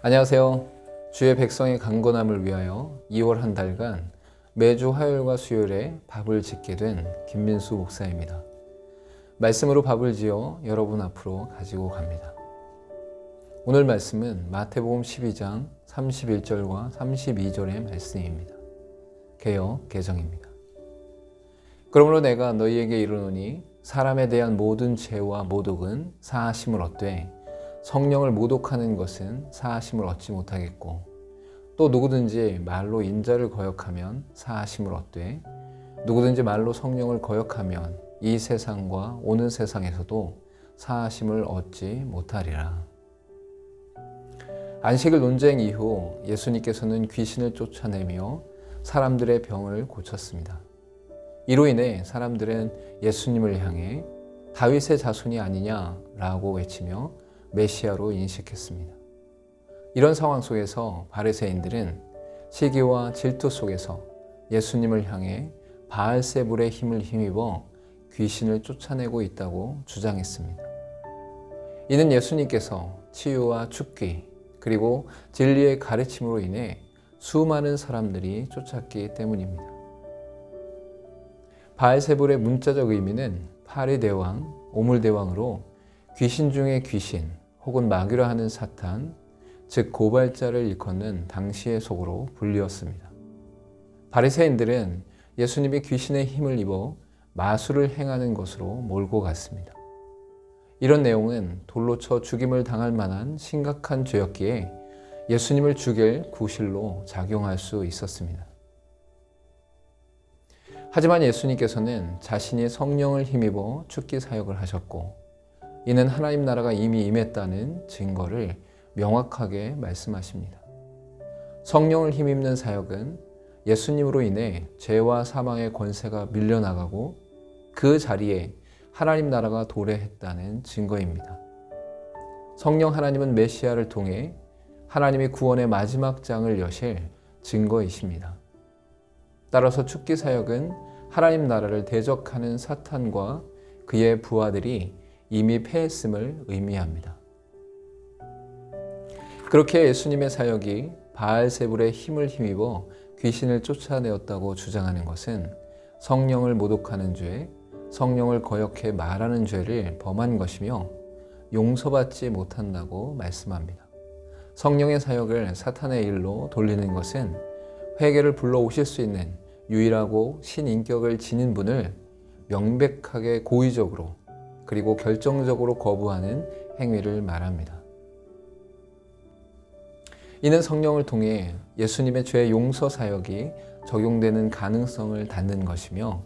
안녕하세요. 주의 백성의 강건함을 위하여 2월 한 달간 매주 화요일과 수요일에 밥을 짓게 된 김민수 목사입니다. 말씀으로 밥을 지어 여러분 앞으로 가지고 갑니다. 오늘 말씀은 마태복음 12장 31절과 32절의 말씀입니다. 개역 개정입니다. 그러므로 내가 너희에게 이르노니 사람에 대한 모든 죄와 모독은 사하심을 얻되 성령을 모독하는 것은 사하심을 얻지 못하겠고 또 누구든지 말로 인자를 거역하면 사하심을 얻되 누구든지 말로 성령을 거역하면 이 세상과 오는 세상에서도 사하심을 얻지 못하리라. 안식일 논쟁 이후 예수님께서는 귀신을 쫓아내며 사람들의 병을 고쳤습니다. 이로 인해 사람들은 예수님을 향해 다윗의 자손이 아니냐라고 외치며 메시아로 인식했습니다. 이런 상황 속에서 바리새인들은 시기와 질투 속에서 예수님을 향해 바알세불의 힘을 힘입어 귀신을 쫓아내고 있다고 주장했습니다. 이는 예수님께서 치유와 축기 그리고 진리의 가르침으로 인해 수많은 사람들이 쫓았기 때문입니다. 바알세불의 문자적 의미는 파리대왕, 오물대왕으로 귀신 중의 귀신 혹은 마귀라 하는 사탄, 즉 고발자를 일컫는 당시의 속어로 불리었습니다. 바리새인들은 예수님이 귀신의 힘을 입어 마술을 행하는 것으로 몰고 갔습니다. 이런 내용은 돌로 쳐 죽임을 당할 만한 심각한 죄였기에 예수님을 죽일 구실로 작용할 수 있었습니다. 하지만 예수님께서는 자신이 성령을 힘입어 축기 사역을 하셨고 이는 하나님 나라가 이미 임했다는 증거를 명확하게 말씀하십니다. 성령을 힘입는 사역은 예수님으로 인해 죄와 사망의 권세가 밀려나가고 그 자리에 하나님 나라가 도래했다는 증거입니다. 성령 하나님은 메시아를 통해 하나님이 구원의 마지막 장을 여실 증거이십니다. 따라서 축기 사역은 하나님 나라를 대적하는 사탄과 그의 부하들이 이미 패했음을 의미합니다. 그렇게 예수님의 사역이 바알세불의 힘을 힘입어 귀신을 쫓아내었다고 주장하는 것은 성령을 모독하는 죄, 성령을 거역해 말하는 죄를 범한 것이며 용서받지 못한다고 말씀합니다. 성령의 사역을 사탄의 일로 돌리는 것은 회개를 불러오실 수 있는 유일하고 신인격을 지닌 분을 명백하게 고의적으로 그리고 결정적으로 거부하는 행위를 말합니다. 이는 성령을 통해 예수님의 죄 용서 사역이 적용되는 가능성을 닫는 것이며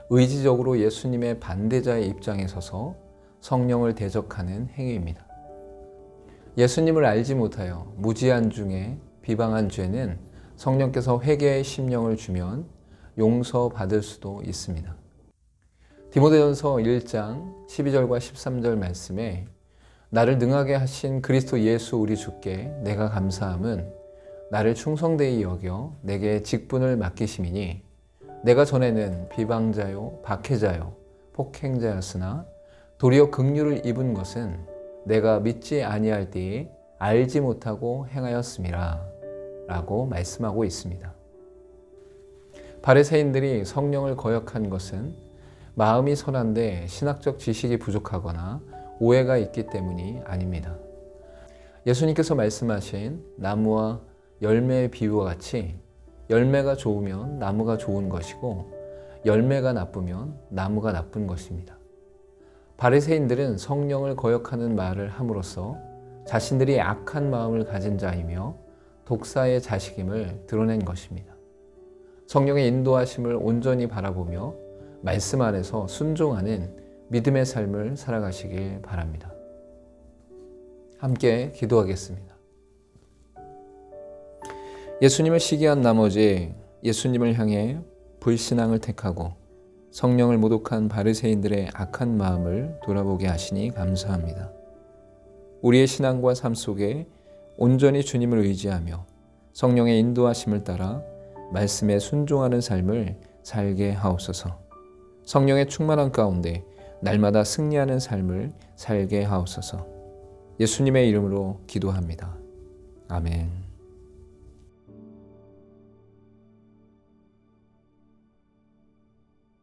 의지적으로 예수님의 반대자의 입장에 서서 성령을 대적하는 행위입니다. 예수님을 알지 못하여 무지한 중에 비방한 죄는 성령께서 회개의 심령을 주면 용서받을 수도 있습니다. 디모데전서 1장 12절과 13절 말씀에 나를 능하게 하신 그리스도 예수 우리 주께 내가 감사함은 나를 충성되이 여겨 내게 직분을 맡기심이니 내가 전에는 비방자요 박해자요 폭행자였으나 도리어 긍휼을 입은 것은 내가 믿지 아니할 때에 알지 못하고 행하였음이라 라고 말씀하고 있습니다. 바리새인들이 성령을 거역한 것은 마음이 선한데 신학적 지식이 부족하거나 오해가 있기 때문이 아닙니다. 예수님께서 말씀하신 나무와 열매의 비유와 같이 열매가 좋으면 나무가 좋은 것이고 열매가 나쁘면 나무가 나쁜 것입니다. 바리새인들은 성령을 거역하는 말을 함으로써 자신들이 악한 마음을 가진 자이며 독사의 자식임을 드러낸 것입니다. 성령의 인도하심을 온전히 바라보며 말씀 안에서 순종하는 믿음의 삶을 살아가시길 바랍니다. 함께 기도하겠습니다. 예수님을 시기한 나머지 예수님을 향해 불신앙을 택하고 성령을 모독한 바리새인들의 악한 마음을 돌아보게 하시니 감사합니다. 우리의 신앙과 삶 속에 온전히 주님을 의지하며 성령의 인도하심을 따라 말씀에 순종하는 삶을 살게 하옵소서. 성령의 충만한 가운데 날마다 승리하는 삶을 살게 하옵소서. 예수님의 이름으로 기도합니다. 아멘.